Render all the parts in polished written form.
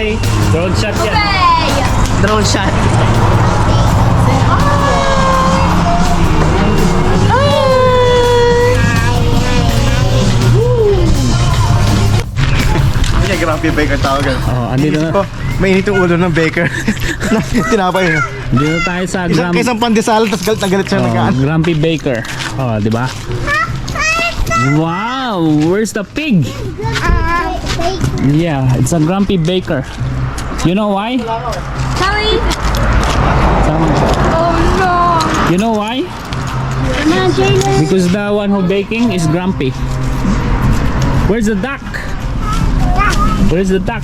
Bye! Drone shot yan. Drone shot. Kaya Grumpy Baker tawagan. Oh, andito na. Oh, mainit yung ulo ng baker. Tinapay yun. Andito tayo sa Isang pandesal, tapos galit na galit siya. Grumpy Baker. Oh, di ba? Wow! Where's the pig? Yeah, it's a Grumpy Baker. You know why? Charlie. Oh no. You know why? Come on, Jalen. Because the one who baking is grumpy. Where's the duck? Where's the duck?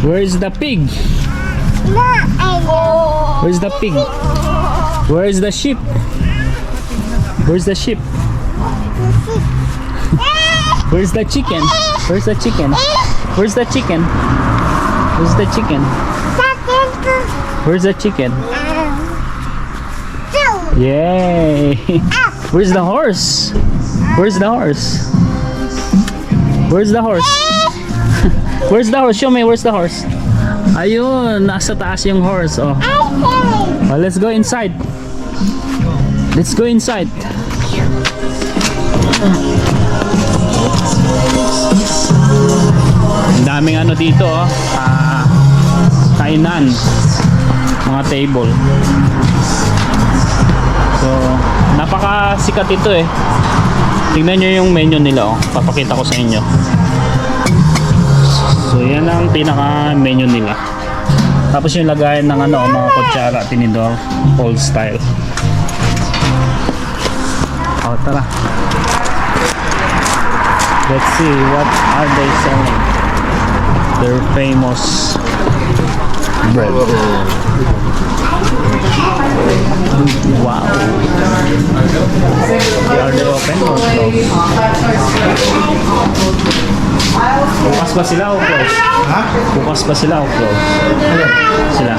Where's the pig? Where's the pig? Where's the sheep? Where's the sheep? Where's the chicken? Where's the chicken? Where's the chicken? Where's the chicken? Where's the chicken? Yay! Where's the horse? Where's the horse? Where's the horse? Where's the horse? Show me, where's the horse? Ayun, nasa taas yung horse. Oh. Oh, let's go inside. Let's go inside. Ang daming ano dito, oh. Kainan. Mga table. So, napakasikat ito eh. Tingnan nyo yung menu nila, oh. Papakita ko sa inyo. So, yan ang pinaka menu nila. Tapos yung lagayan ng ano, mga kutsara, tinidor, old style. Oh, tara. Let's see what are they selling. Their famous bread. Wow. Are they open or closed? Bukas ba sila o closed? Ha? Bukas ba sila o closed? Sila.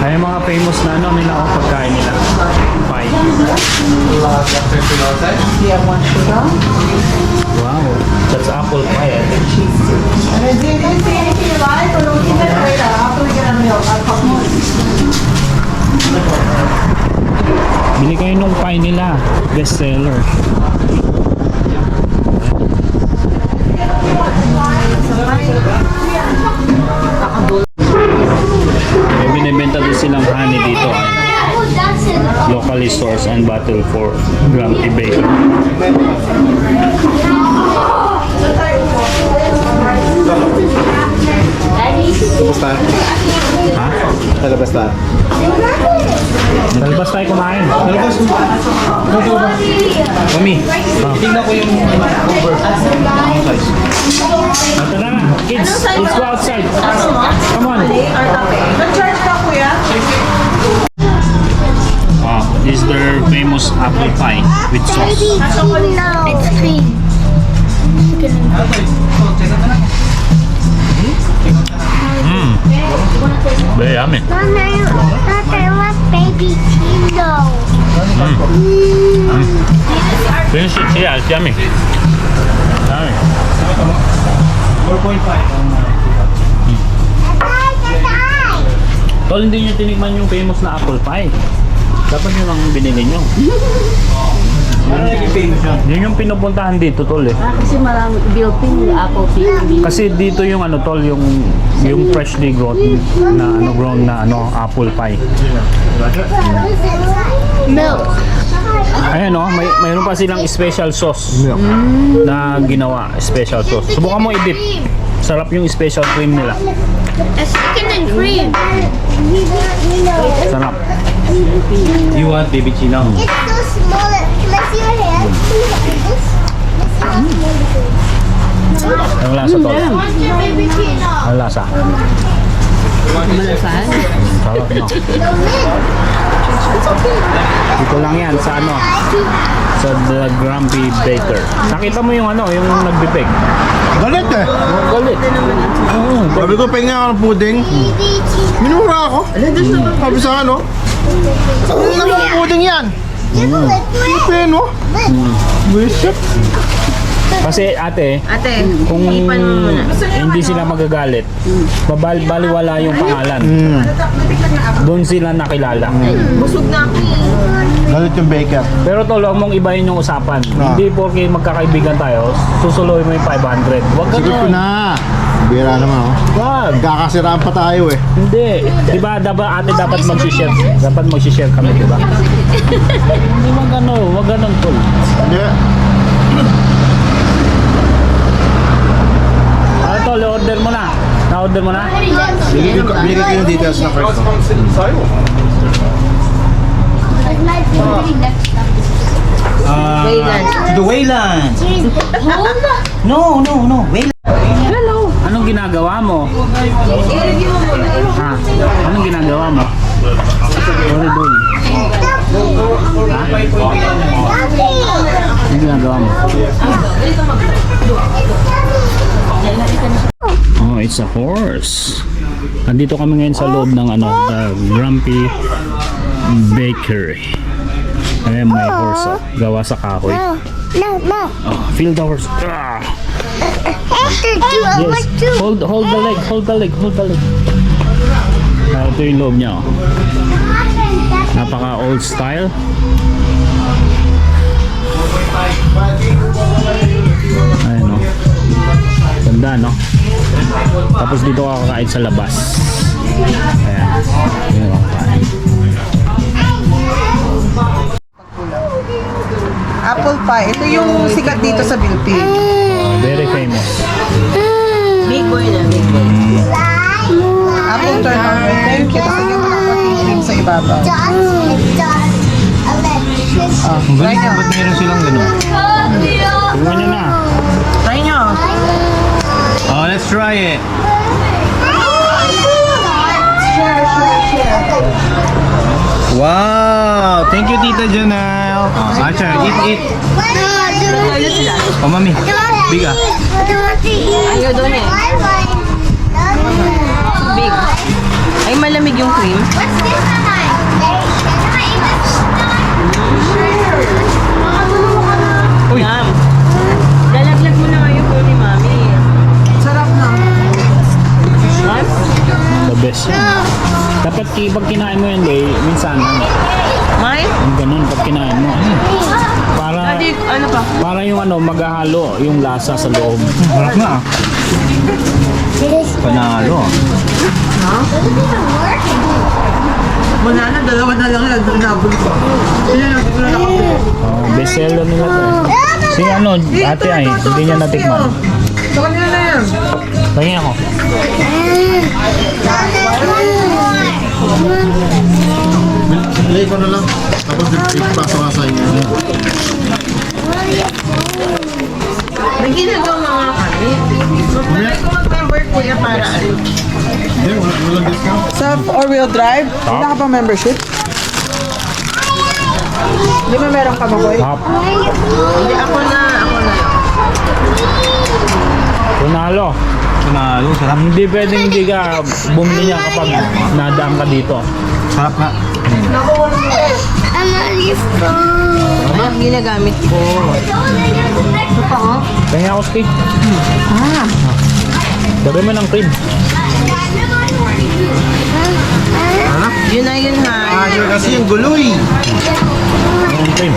Ay mga famous na ano nila o pagkain nila. Pie. Wow. That's apple pie, I think. Bili kayo nung pie nila. Best seller. May binibenta din silang honey dito. Locally sourced and bottled for Grumpy Baker. Basta. Ha? Talabas tayo. Talabas tayo kumain. Talabas. Mami. Tingnan ko yung over. Tara na. Kids, let's go outside. Come on. Nag-charge ka, kuya? This is their famous apple pie with sauce. No, it's cream. Very yummy. Mama, I want baby Tino. Finish it. Yeah, it's yummy. Yummy. 4.5. Tol, hindi nyo tinikman yung famous na apple pie. Dapat yun ang binili nyo. Ano yung famous yun? Yun yung pinupuntahan dito, Tol eh. Kasi marami built-in apple pie. Kasi dito yung ano, Tol, yung freshly grown na apple pie. Milk. Ayan oh, mayroon pa silang special sauce na ginawa, special sauce. Subukan mo i-dip. Sarap yung special cream nila. It's chicken and cream. Sarap. You want baby chino? It's so small. Can I see your hand? Ang lasa, Tol. What's your baby Tino? Ang lasa. Malasahan. Sarap, no? Dito lang yan sa ano, sa The Grumpy Baker. Nakita mo yung ano, yung nagbibig. Galit eh. Galit. Oo. Sabi ko, pahinga ako ng pudding. Baby Tino. Minura ako. Sabi sa ano? Ano naman pudding yan? Give a lick. Peno. Wisit. Kasi ate, Ate, kung ipan mo muna. hindi sila magagalit, baliwala yung pangalan. Doon sila nakilala. Busog na ako eh. Galit yung baker. Pero tol, huwag mong ibahin yung usapan. Ah. Hindi porke magkakaibigan tayo, susuloy mo yung 500. Huwag Sige ko ganun. na. Bira naman oh. Wag. Kakasiraan pa tayo eh. Hindi. Di ba, ate dapat mag-share. Dapat mag-share kami, di ba? Hindi mo gano'n. Huwag ganun, tol. Hindi. Ah, tol, order mo na. Na-order mo na? Bigay ko yung details ng card ko. Wayland. The Wayland. No, Wayland. Anong ginagawa mo? Ha? Anong ginagawa mo? What are you doing? Ha? Anong ginagawa mo? Oh, it's a horse. Nandito kami ngayon sa loob ng the Grumpy Bakery. Ayan, may horse oh. Gawa sa kahoy. No. Oh, feel the horse. Ah! After two, I want to. Yes. Hold the leg. Ito yung loob niya. Oh. Napaka old style. Ayun no. Ganda no. Tapos dito ka kakain sa labas. Ayan. Dito ka kakain. Apple pie. Ito yung sikat dito sa Philippines. Very famous. Big boy na, big boy. Apple turnover. Thank you. Tapos yung mga protein cream sa ibabaw. Try nyo. Ba't meron silang gano'n? Tingnan niyo na. Try nyo. Oh, let's try it. Wow! Thank you, Tita Janelle. Oh, Acha, eat. Oh, mami. Biga. Ayaw doon eh. Big. Ay, malamig yung cream. Uy. Yum. Lalaglag mo na ngayon po ni Mami. Sarap na. The best yan. Dapat pag kinain mo yan, minsan, May? yung ganun pag kinain mo. Para, Adi, ano pa? para yung maghahalo yung lasa sa loob. Harap na. Panalo. Wala na. Dalawa na lang yung nabul ko. Sino yung siguro na ako? Oh, best seller nila to. Si ate ay, hindi niya natikman. Sa kanila na yan. Tingin ako. Play ko na lang. Tapos ipapasa ka sa inyo. May ginagawa mga kami. Magpapay ko mag-member kuya para ano. Hindi, walang discount. Sa all-wheel drive, wala ka pa membership? Di ba meron ka ba, boy? Top. Hindi, ako na. Tunalo. Panalo. Sarap. Hindi pwedeng hindi ka bumili niya kapag nadaan ka dito. Sarap na. Ang ginagamit ko. Ito pa oh. Tingin ako, Steve. Sabi mo ng cream. Yun na yun ha. Ayun kasi yung guloy. Yung cream.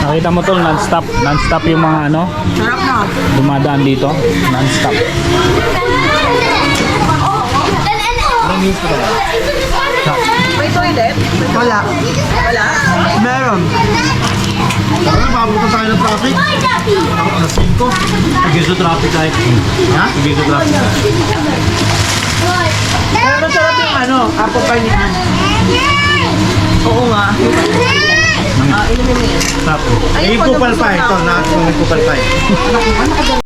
Nakita mo tol, non-stop yung mga Sarap na. dumadaan dito. Non-stop. May toilet? Wala. Meron. Tara na, papunta tayo ng traffic. Alas 5. Sige sa traffic tayo. Ha? Sige sa traffic tayo. Pero masarap yung apple pie ni Han. Oo nga. Inumin mo yan. Sarap. Ay, May pag kupal pa nabusog ito. na ako. May kupal pa.